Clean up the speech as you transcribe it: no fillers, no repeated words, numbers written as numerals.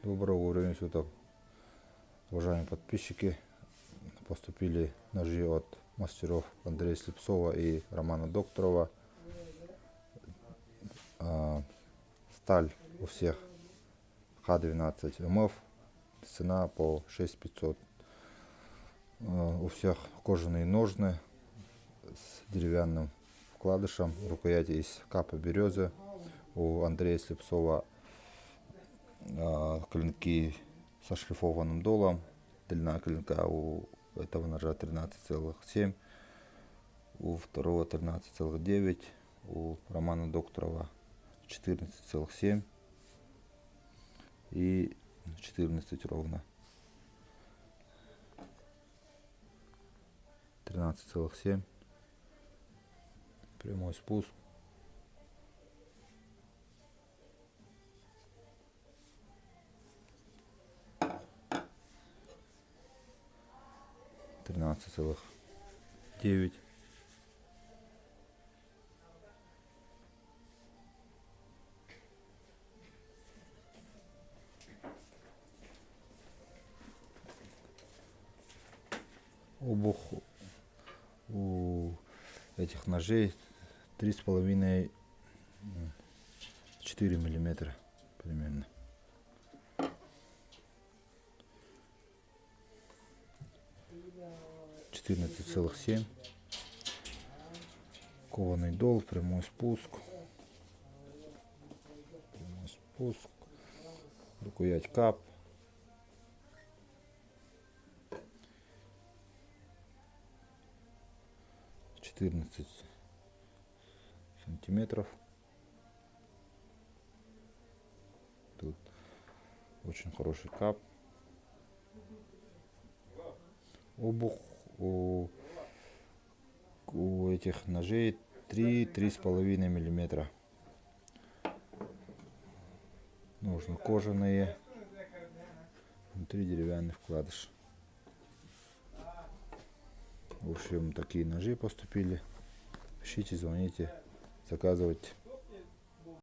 Доброго времени суток, уважаемые подписчики. Поступили ножи от мастеров Андрея Слепцова и Романа Докторова. Сталь у всех Х12 МФ, цена по 6500. У всех кожаные ножны с деревянным вкладышем, рукояти из капа березы. У Андрея Слепцова клинки со шлифованным долом. Длина клинка у этого ножа 13,7, у второго 13,9, у Романа Докторова 14,7 и 14 ровно. 13,7. Прямой спуск. Тринадцать 9. Обух у этих ножей 3,5-4 миллиметра примерно. Четырнадцать целых 7. Кованый дол, прямой спуск. Прямой спуск. Рукоять кап. Четырнадцать сантиметров. Тут очень хороший кап. Обух у этих ножей 3-3,5 миллиметра. Ножны кожаные, внутри деревянный вкладыш. В общем, такие ножи поступили. Пишите, звоните, заказывайте.